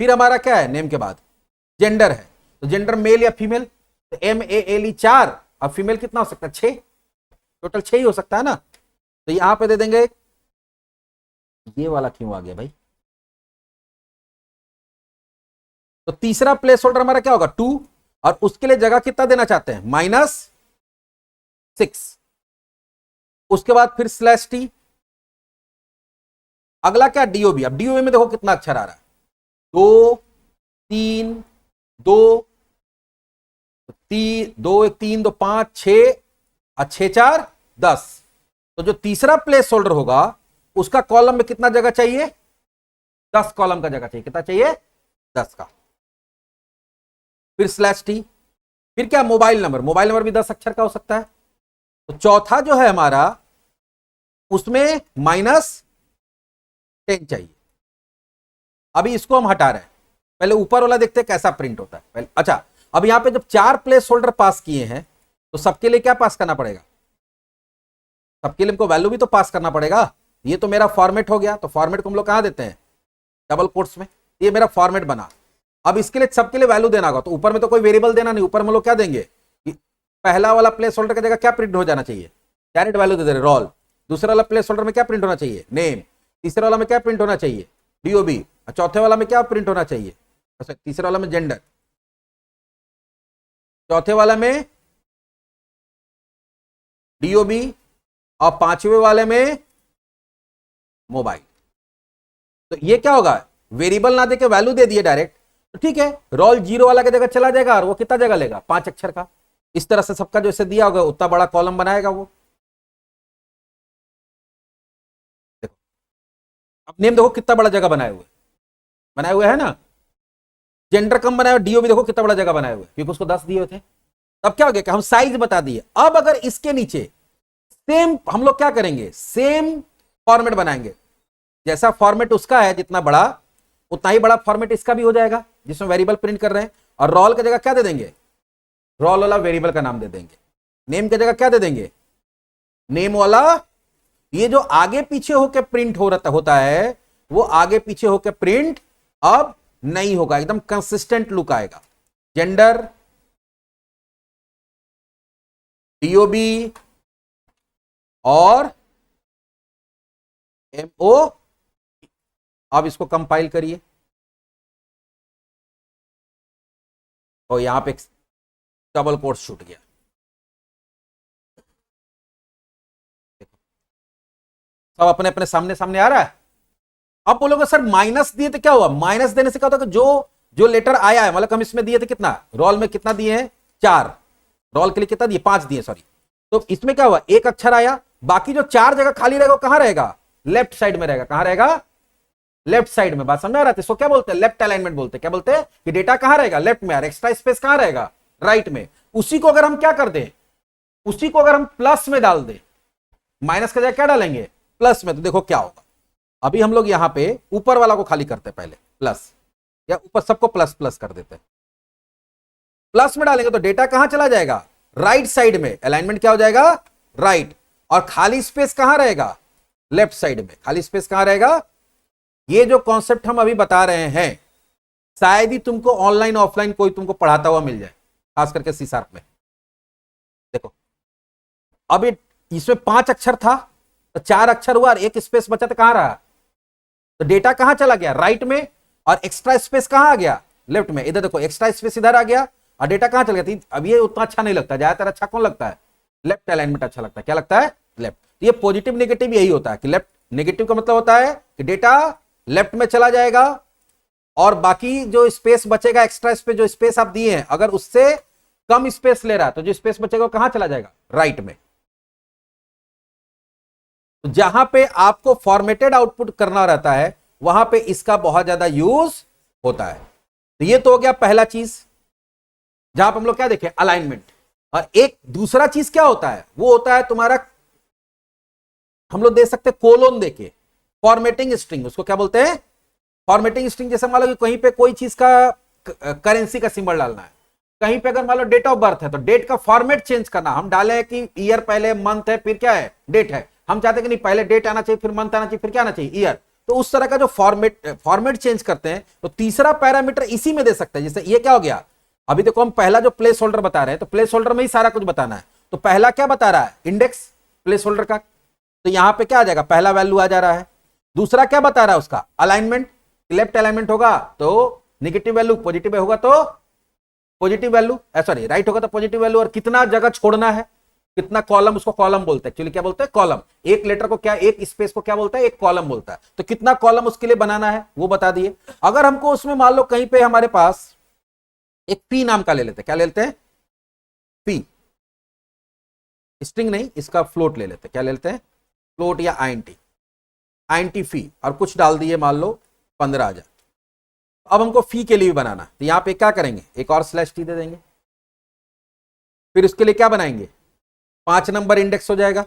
फिर हमारा क्या है नेम के बाद जेंडर है, तो जेंडर मेल या फीमेल, तो MALE 4, अब फीमेल कितना हो सकता है 6, टोटल 6 ही हो सकता है ना, तो यहां पे दे देंगे, ये वाला क्यों आ गया भाई, तो तीसरा प्लेस होल्डर हमारा क्या होगा 2, और उसके लिए जगह कितना देना चाहते हैं -6, उसके बाद फिर स्लैश टी, अगला क्या डीओबी। अब डीओबी में देखो कितना अक्षर आ रहा है, 2 3 2 2 1 3 2 5 6 और 6 4 10, तो जो तीसरा प्लेस होल्डर होगा उसका कॉलम में कितना जगह चाहिए, 10 कॉलम का जगह चाहिए, कितना चाहिए 10 का, फिर स्लैश टी, फिर क्या मोबाइल नंबर, मोबाइल नंबर भी 10 अक्षर का हो सकता है, तो चौथा जो है हमारा उसमें -10 चाहिए। अभी इसको हम हटा रहे हैं, पहले ऊपर वाला देखते हैं कैसा प्रिंट होता है पहले। अच्छा, अब यहां पे जब 4 प्लेस होल्डर पास किए हैं तो सबके लिए क्या पास करना पड़ेगा, सबके लिए हमको वैल्यू भी तो पास करना पड़ेगा। ये तो मेरा फॉर्मेट हो गया, तो फॉर्मेट को हम लोग कहां देते हैं डबल कोट्स में, ये मेरा फॉर्मेट बना। अब इसके लिए सबके लिए वैल्यू देना होगा, तो ऊपर में तो कोई वेरिएबल देना नहीं, ऊपर में लोग क्या देंगे कि पहला वाला प्लेस होल्डर की जगह क्या प्रिंट हो जाना चाहिए, डायरेक्ट वैल्यू दे दे रहे रोल, दूसरा वाला प्लेस होल्डर में क्या प्रिंट होना चाहिए नेम, तीसरे वाला में क्या प्रिंट होना चाहिए डीओबी, चौथे वाला में क्या प्रिंट होना चाहिए, अच्छा तीसरे वाला में जेंडर, चौथे वाला में डीओबी, और पांचवें वाले में मोबाइल। तो ये क्या होगा, वेरिएबल ना देके वैल्यू दे दिए डायरेक्ट, तो ठीक है रोल 0 वाला की जगह चला जाएगा, और वो कितना जगह लेगा 5 अक्षर का। इस तरह से सबका जैसे दिया होगा उतना बड़ा कॉलम बनाएगा वो। देखो अब नेम देखो कितना बड़ा जगह बनाए हुए है ना, जेंडर कम बनाया, डीओ भी देखो कितना बड़ा जगह बनाए हुए, क्योंकि उसको 10 दिए थे। तब क्या हो गया कि हम साइज बता दिए। अब अगर इसके नीचे सेम हम लोग क्या करेंगे, सेम फॉर्मेट बनाएंगे, जैसा फॉर्मेट उसका है जितना बड़ा उतना ही बड़ा फॉर्मेट इसका भी हो जाएगा, जिसमें वेरिएबल प्रिंट कर रहे हैं, और रोल की जगह क्या दे देंगे, रोल वाला वेरिएबल का नाम दे देंगे, नेम की जगह क्या दे देंगे नेम वाला। ये जो आगे पीछे होकर प्रिंट होता है वो आगे पीछे होकर प्रिंट अब नहीं होगा, एकदम कंसिस्टेंट लुक आएगा। जेंडर, डीओबी और एमओ। अब इसको कंपाइल करिए, और यहां पे डबल कोट छूट गया। सब अपने अपने सामने सामने आ रहा है। अब बोलोगे सर माइनस दिए तो क्या हुआ? माइनस देने से क्या होता है कि जो जो लेटर आया है, मतलब हम इसमें दिए थे कितना, रोल में कितना दिए हैं? 4। रोल के लिए कितना दिए? 5 दिए, सॉरी। तो इसमें क्या हुआ? एक अक्षर आया, बाकी जो 4 जगह खाली रहेगा वो कहां रहेगा? लेफ्ट साइड में रहेगा। कहां रहेगा? लेफ्ट साइड में। बात समझ आ रहा है? इसको क्या बोलते हैं? लेफ्ट अलाइनमेंट बोलते हैं। क्या बोलते हैं? कि डेटा कहां रहेगा? लेफ्ट में। और एक्स्ट्रा स्पेस कहां रहेगा? राइट में। उसी को अगर हम क्या कर दें, उसी को अगर हम प्लस में डाल दें, माइनस का जगह क्या डालेंगे? प्लस में, तो देखो क्या होगा। अभी हम लोग यहां पे ऊपर वाला को खाली करते हैं पहले, प्लस, या ऊपर सबको प्लस प्लस कर देते हैं। प्लस में डालेंगे तो डेटा कहां चला जाएगा? राइट साइड में। अलाइनमेंट क्या हो जाएगा? राइट। और खाली स्पेस कहां रहेगा? लेफ्ट साइड में। खाली स्पेस कहां रहेगा? ये जो कॉन्सेप्ट हम अभी बता रहे हैं, शायद ही तुमको ऑनलाइन ऑफलाइन कोई तुमको पढ़ाता हुआ मिल जाए, खास करके सी शार्प में। देखो अब इसमें 5 अक्षर था, तो 4 अक्षर हुआ और एक स्पेस बचा, तो कहां रहा? तो डेटा कहां चला गया? राइट में। और एक्स्ट्रा स्पेस कहां आ गया? लेफ्ट में। इधर देखो, एक्स्ट्रा स्पेस इधर आ गया और डेटा कहां चल गया? अब ये उतना अच्छा नहीं लगता, ज्यादातर अच्छा कौन लगता है? लेफ्ट अलाइनमेंट अच्छा लगता है। क्या लगता है? लेफ्ट। तो ये पॉजिटिव नेगेटिव यही होता है कि लेफ्ट, नेगेटिव का मतलब होता है कि डेटा लेफ्ट में चला जाएगा और बाकी जो स्पेस बचेगा, एक्स्ट्रा स्पेस जो स्पेस आप दिए हैं, अगर उससे कम स्पेस ले रहा है तो जो स्पेस बचेगा वो कहां चला जाएगा? राइट में। तो जहां पे आपको फॉर्मेटेड आउटपुट करना रहता है वहां पे इसका बहुत ज्यादा यूज होता है। तो ये तो हो गया पहला चीज, जहां पर हम लोग क्या देखें? अलाइनमेंट। और एक दूसरा चीज क्या होता है? वो होता है तुम्हारा, हम लोग दे सकते हैं कोलोन देके, फॉर्मेटिंग स्ट्रिंग। उसको क्या बोलते हैं? Formatting string. जैसे मान लो कि कहीं पे कोई चीज का करेंसी का सिंबल डालना है, कहीं पे अगर मान लो डेट ऑफ बर्थ है तो डेट का फॉर्मेट चेंज करना। हम डाले कि ईयर पहले, मंथ है, फिर क्या है? डेट है। हम चाहते हैं कि नहीं, पहले डेट आना चाहिए, फिर मंथ आना चाहिए, फिर क्या आना चाहिए? ईयर। तो उस तरह का जो फॉर्मेट चेंज करते हैं, तो तीसरा पैरामीटर इसी में दे सकते हैं। जैसे ये क्या हो गया, अभी देखो हम पहला जो प्लेस होल्डर बता रहे हैं, तो प्लेस होल्डर में ही सारा कुछ बताना है। तो पहला क्या बता रहा है? इंडेक्स प्लेस होल्डर का। तो यहां पे क्या आ जाएगा? पहला वैल्यू आ जा रहा है। दूसरा क्या बता रहा है? उसका अलाइनमेंट। लेफ्ट अलाइनमेंट होगा तो नेगेटिव वैल्यू, पॉजिटिव होगा तो पॉजिटिव वैल्यू, सॉरी राइट होगा तो पॉजिटिव वैल्यू। और कितना जगह छोड़ना है, कितना कॉलम, उसको कॉलम बोलते हैं। एक्चुअली क्या बोलते हैं? कॉलम। एक लेटर को क्या, एक स्पेस को क्या बोलता है? एक कॉलम बोलता है। तो कितना कॉलम उसके लिए बनाना है वो बता दिए। अगर हमको उसमें मान लो कहीं पे हमारे पास एक पी नाम का ले लेते हैं, क्या ले लेते हैं? पी। स्ट्रिंग नहीं, इसका फ्लोट ले लेते हैं। क्या ले लेते हैं? फ्लोट या आईएनटी फी। और कुछ डाल दिए, मान लो 15,000। अब हमको फी के लिए भी बनाना, तो यहां पे क्या करेंगे? एक और स्लैश टी दे देंगे। फिर उसके लिए क्या बनाएंगे? 5 नंबर इंडेक्स हो जाएगा।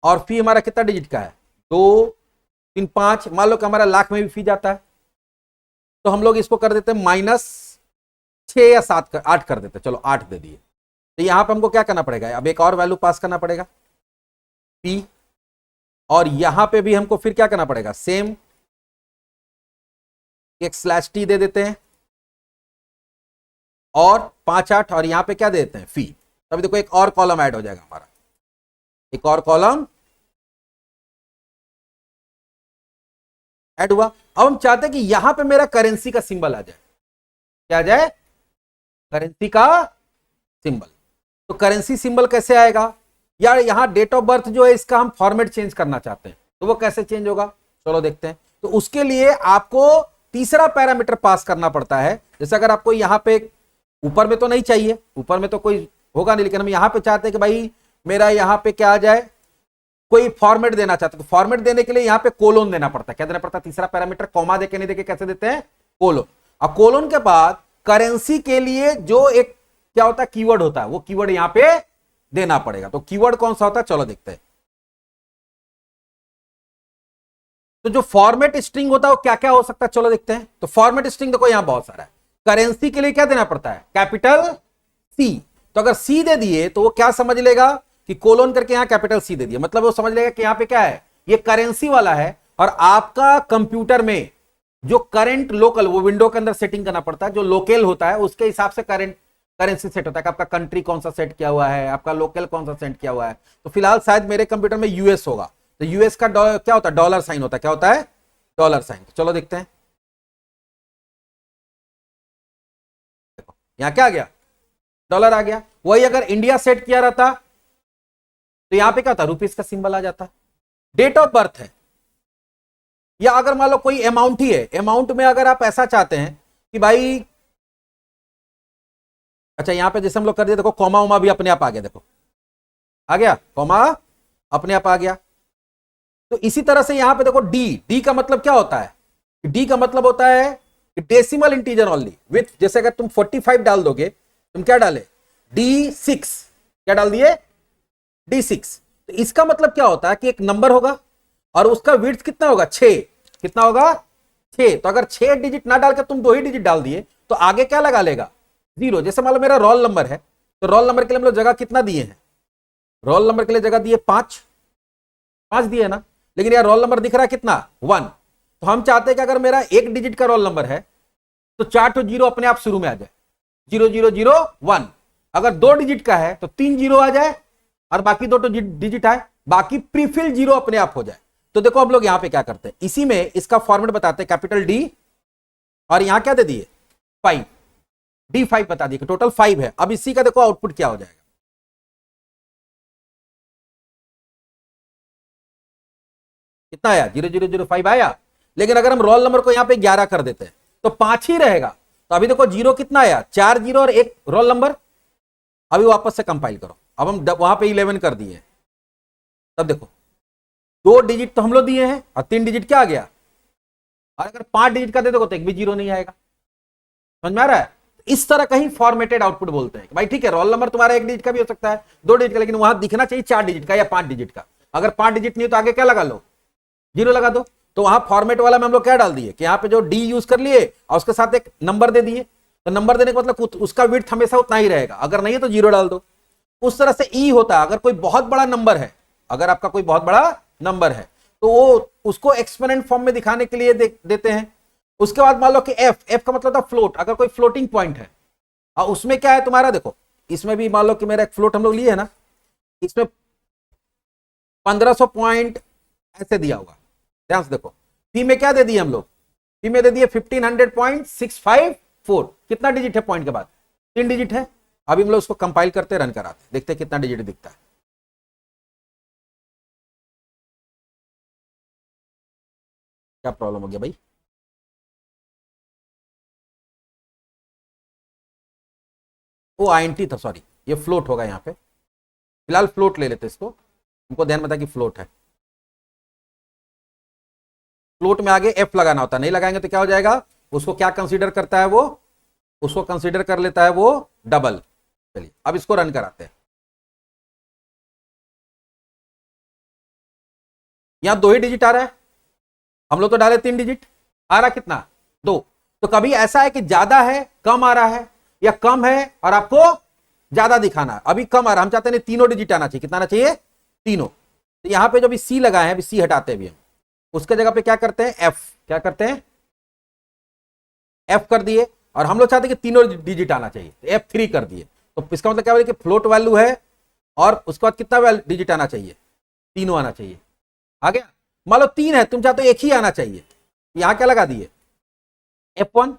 और फी हमारा कितना डिजिट का है? 2 3 5। मान लो कि हमारा लाख में भी फी जाता है, तो हम लोग इसको कर देते हैं -6 या 7 8 कर देते हैं। चलो 8 दे दिए। तो यहां पर हमको क्या करना पड़ेगा? अब एक और वैल्यू पास करना पड़ेगा, पी। और यहां पे भी हमको फिर क्या करना पड़ेगा? सेम, एक स्लैश टी दे देते हैं और 5 8। और यहां पे क्या दे देते हैं? फी। तभी देखो एक और कॉलम ऐड हो जाएगा हमारा, एक और कॉलम ऐड हुआ। अब हम चाहते हैं कि यहां पे मेरा करेंसी का सिंबल आ जाए। क्या आ जाए? करेंसी का सिंबल। तो करेंसी सिंबल कैसे आएगा? यार यहां डेट ऑफ बर्थ जो है इसका हम फॉर्मेट चेंज करना चाहते हैं, तो वो कैसे चेंज होगा? चलो देखते हैं। तो उसके लिए आपको तीसरा पैरामीटर पास करना पड़ता है। जैसे अगर आपको यहां पे, ऊपर में तो नहीं चाहिए, ऊपर में तो कोई होगा नहीं, लेकिन हम यहां पे चाहते हैं कि भाई मेरा यहां पे क्या आ जाए, कोई फॉर्मेट देना चाहते हैं। तो फॉर्मेट देने के लिए यहां पे कोलोन देना पड़ता है। क्या देना पड़ता है? तीसरा पैरामीटर। कॉमा देके नहीं देके कैसे देते हैं? कोलोन। और कोलोन के बाद करेंसी के लिए जो एक क्या होता है? कीवर्ड होता है, वो कीवर्ड यहां पे देना पड़ेगा। तो कीवर्ड कौन सा होता है? चलो देखते हैं। तो जो फॉर्मेट स्ट्रिंग होता है वो क्या क्या हो सकता है? चलो देखते हैं। तो फॉर्मेट स्ट्रिंग देखो यहां बहुत सारा है। करेंसी के लिए क्या देना पड़ता है? Capital C. तो अगर सी दे दिए तो वो क्या समझ लेगा कि कोलोन करके यहां कैपिटल सी दे दिया, मतलब वो समझ लेगा कि यहां पे क्या है, ये करेंसी वाला है। और आपका कंप्यूटर में जो करंट लोकल, वो विंडो के अंदर सेटिंग करना पड़ता है, जो लोकल होता है उसके हिसाब से करंट करेंसी सेट होता है कि आपका कंट्री कौन सा सेट किया हुआ है, आपका लोकल कौन सा सेट किया हुआ है। तो फिलहाल शायद मेरे कंप्यूटर में यूएस होगा, तो यूएस का क्या होता है? डॉलर साइन होता है। क्या होता है? Dollar sign. चलो देखते हैं। यहां क्या आ गया? डॉलर आ गया। वही अगर इंडिया सेट किया रहता तो यहां पे क्या होता, रुपीस का सिंबल आ जाता। डेट ऑफ बर्थ है, या अगर मान लो कोई अमाउंट ही है, अमाउंट में अगर आप ऐसा चाहते हैं कि भाई, अच्छा यहां पे जैसे हम लोग कर दिए, देखो कॉमा उमा भी अपने आप आ गया, देखो आ गया कॉमा, अपने आप आ गया। तो इसी तरह से यहां पे देखो डी, डी का मतलब क्या होता है, डी का मतलब होता है डेसिमल इंटीजर ओनली विथ, जैसे अगर तुम 45 डाल दोगे, तुम क्या डाले, D6, क्या डाल दिए, D6। तो इसका मतलब क्या होता है कि एक नंबर होगा और उसका विड्थ कितना होगा, 6, कितना होगा 6। तो अगर 6 डिजिट ना डालकर तुम 2 ही डिजिट डाल दिए तो आगे क्या लगा लेगा, 0। जैसे मान लो मेरा रोल नंबर है, तो रोल नंबर के लिए हम लोग जगह कितना दिए हैं, रोल नंबर के लिए जगह दिए 5 दिए ना, लेकिन यार रोल नंबर दिख रहा है कितना, 1। तो हम चाहते हैं कि अगर मेरा 1 डिजिट का रोल नंबर है तो 4 तो 0 अपने आप शुरू में आ जाए, 0 0 0 1। अगर 2 डिजिट का है तो 3 0 आ जाए और बाकी 2 तो डिजिट आए, बाकी प्रीफिल 0 अपने आप हो जाए। तो देखो हम लोग यहां पे क्या करते हैं, इसी में इसका फॉर्मेट बताते हैं, कैपिटल डी और यहां क्या दे दिए 5, D5 बता दिए कि टोटल 5 है। अब इसी का देखो आउटपुट क्या हो जाएगा, कितना आया, 0005 आया। लेकिन अगर हम रोल नंबर को यहां पे 11 कर देते हैं तो 5 ही रहेगा। तो अभी देखो 0 कितना आया, 4 0 और 1 रोल नंबर। अभी वापस से कंपाइल करो, अब हम वहां पे 11 कर दिए, तब देखो 2 डिजिट तो हम लोग दिए हैं और 3 डिजिट क्या आ गया। और अगर 5 डिजिट का दे दोगे तो एक भी 0 नहीं आएगा। समझ में आ रहा है, इस तरह का ही फॉर्मेटेड आउटपुट बोलते हैं। भाई ठीक है, रोल नंबर तुम्हारा 1 डिजिट का भी हो सकता है, 2 डिजिट का, लेकिन वहां दिखना चाहिए 4 डिजिट का या 5 डिजिट का। अगर 5 डिजिट नहीं हो तो आगे क्या लगा लो, 0 लगा दो। तो वहां फॉर्मेट वाला में हम लोग क्या डाल दिए कि यहाँ पे जो डी यूज कर लिए और उसके साथ एक नंबर दे दिए। तो नंबर देने का मतलब उसका विड्थ हमेशा उतना ही रहेगा, अगर नहीं है तो 0 डाल दो। उस तरह से ई होता है, अगर कोई बहुत बड़ा नंबर है, अगर आपका कोई बहुत बड़ा नंबर है तो वो उसको एक्सपोनेंट फॉर्म में दिखाने के लिए देते हैं। उसके बाद मान लो कि एफ का मतलब था फ्लोट, अगर कोई फ्लोटिंग पॉइंट है और उसमें क्या है तुम्हारा, देखो इसमें भी मान लो कि मेरा एक फ्लोट हम लोग लिए है ना, इसमें 1500 पॉइंट ऐसे दिया होगा, ध्यान से देखो। पी में क्या दे दिए हम लोग, पी में दे दिए 1500.654। कितना डिजिट है पॉइंट के बाद, 3 डिजिट है। अभी हम लोग उसको कंपाइल करते रन कराते, देखते हैं कितना डिजिट दिखता है। क्या प्रॉब्लम हो गया भाई, वो आईएनटी था, सॉरी ये फ्लोट होगा यहाँ पे, फिलहाल फ्लोट ले लेते इसको, हमको ध्यान में था कि फ्लोट है। फ्लोट में आगे एफ लगाना होता है, नहीं लगाएंगे तो क्या हो जाएगा, उसको क्या कंसीडर करता है वो, उसको कंसीडर कर लेता है वो डबल। चलिए अब इसको रन कराते हैं। यहां 2 ही डिजिट आ रहा है, हम लोग तो डाले 3 डिजिट, आ रहा कितना 2। तो कभी ऐसा है कि ज्यादा है कम आ रहा है, या कम है और आपको ज्यादा दिखाना है। अभी कम आ रहा है, हम चाहते हैं 3 डिजिट आना चाहिए, कितना आना चाहिए 3। तो यहां पे जो भी सी लगाए हैं, अभी सी हटाते हैं अभी हम, उसके जगह पे क्या करते हैं एफ, क्या करते हैं एफ कर दिए। और हम लोग चाहते हैं कि 3 डिजिट आना चाहिए, तो F3 कर दिए। तो इसका मतलब क्या हो कि फ्लोट वैल्यू है और उसके बाद कितना डिजिट आना चाहिए, 3 आना चाहिए। आ गया, मान लो 3 है, तुम चाहते हो 1 ही आना चाहिए, यहां क्या लगा दिए F1।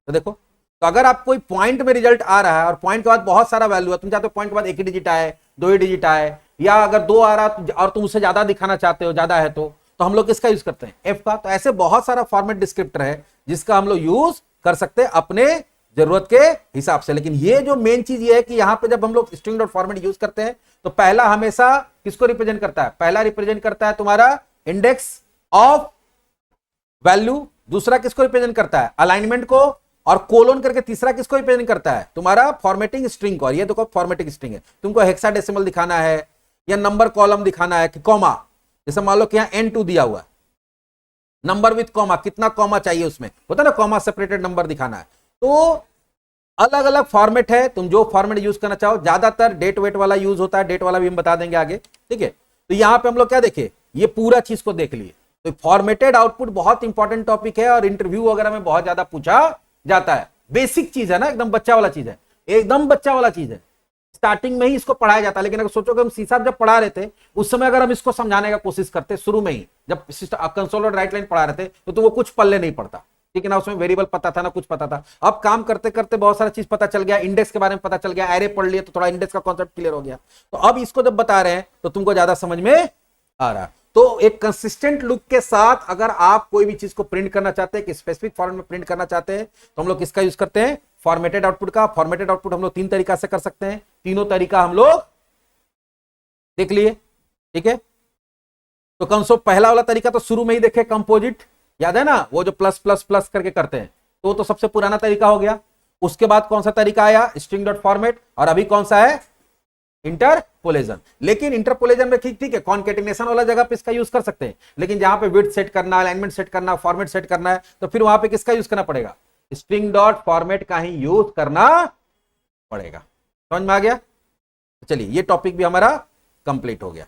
तो देखो, तो अगर आप कोई पॉइंट में रिजल्ट आ रहा है और पॉइंट के बाद बहुत सारा वैल्यू है, तुम चाहते हो पॉइंट के बाद 1 ही डिजिट आए, 2 ही डिजिट आए, या अगर 2 आ रहा और तुम उससे ज्यादा दिखाना चाहते हो, ज्यादा है तो हम लोग किसका यूज करते हैं एफ का। तो ऐसे बहुत सारा फॉर्मेट डिस्क्रिप्टर है जिसका हम लोग यूज कर सकते हैं अपने जरूरत के हिसाब से। लेकिन ये जो मेन चीज ये है कि यहां पे जब हम लोग स्ट्रिंग डॉट फॉर्मेट यूज करते हैं तो पहला हमेशा किसको रिप्रेजेंट करता है, पहला रिप्रेजेंट करता है तुम्हारा इंडेक्स ऑफ वैल्यू, दूसरा किसको रिप्रेजेंट करता है अलाइनमेंट को, और कोलोन करके तीसरा किसको रिप्रेजेंट करता है तुम्हारा फॉर्मेटिंग स्ट्रिंग को। और ये देखो फॉर्मेटिंग स्ट्रिंग है, तुमको हेक्साडेसिमल दिखाना है या नंबर कॉलम दिखाना है कि कॉमा, जैसे मान लो कि यहां N2 दिया हुआ है, नंबर विथ कॉमा, कितना कॉमा चाहिए उसमें, होता है ना कॉमा सेपरेटेड नंबर दिखाना है। तो अलग अलग फॉर्मेट है, तुम जो फॉर्मेट यूज करना चाहो, ज्यादातर डेट वेट वाला यूज होता है, डेट वाला भी हम बता देंगे आगे, ठीक है। तो यहां पे हम लोग क्या देखे, ये पूरा चीज को देख लिए। तो फॉर्मेटेड आउटपुट बहुत इंपॉर्टेंट टॉपिक है और इंटरव्यू वगैरह में बहुत ज्यादा पूछा जाता है। बेसिक चीज है ना, एकदम बच्चा वाला चीज है, एकदम बच्चा वाला चीज है, स्टार्टिंग में ही इसको पढ़ाया जाता है। लेकिन अगर सोचो कि हम सीसाब जब पढ़ा रहे थे उस समय अगर हम इसको समझाने का कोशिश करते शुरू में ही, जब कंसोल और राइट लाइन पढ़ा रहे थे तो वो कुछ पल्ले नहीं पड़ता, ठीक है ना, उसमें वेरिएबल पता था ना कुछ पता था। अब काम करते करते बहुत सारा चीज पता चल गया, इंडेक्स के बारे में पता चल गया, एरे पढ़ लिया तो थोड़ा इंडेक्स का कॉन्सेप्ट क्लियर हो गया। तो अब इसको जब बता रहे हैं तो तुमको ज्यादा समझ में आ रहा। तो एक कंसिस्टेंट लुक के साथ अगर आप कोई भी चीज को प्रिंट करना चाहते हैं, कि स्पेसिफिक फॉर्मेट में प्रिंट करना चाहते हैं, तो हम लोग किसका यूज करते हैं, फॉर्मेटेड आउटपुट का। फॉर्मेटेड आउटपुट हम लोग 3 तरीका से कर सकते हैं, तीनों तरीका हम लोग देख लिए, ठीक है। तो कंसोल पहला वाला तरीका तो शुरू में ही देखे, कंपोजिट, याद है ना, वो जो प्लस प्लस प्लस करके करते हैं, तो सबसे पुराना तरीका हो गया। उसके बाद कौन सा तरीका आया, स्ट्रिंग डॉट फॉर्मेट, और अभी कौन सा है, इंटरपोलेशन। लेकिन इंटरपोलेशन में ठीक है, कॉन्केटिनेशन वाला जगह पे इसका यूज कर सकते हैं, लेकिन जहां पे विड्थ सेट करना, अलाइनमेंट सेट करना, फॉर्मेट सेट करना है, तो फिर वहां पे किसका यूज करना पड़ेगा, स्ट्रिंग डॉट फॉर्मेट का ही यूज करना पड़ेगा। समझ में आ गया। चलिए ये टॉपिक भी हमारा कंप्लीट हो गया।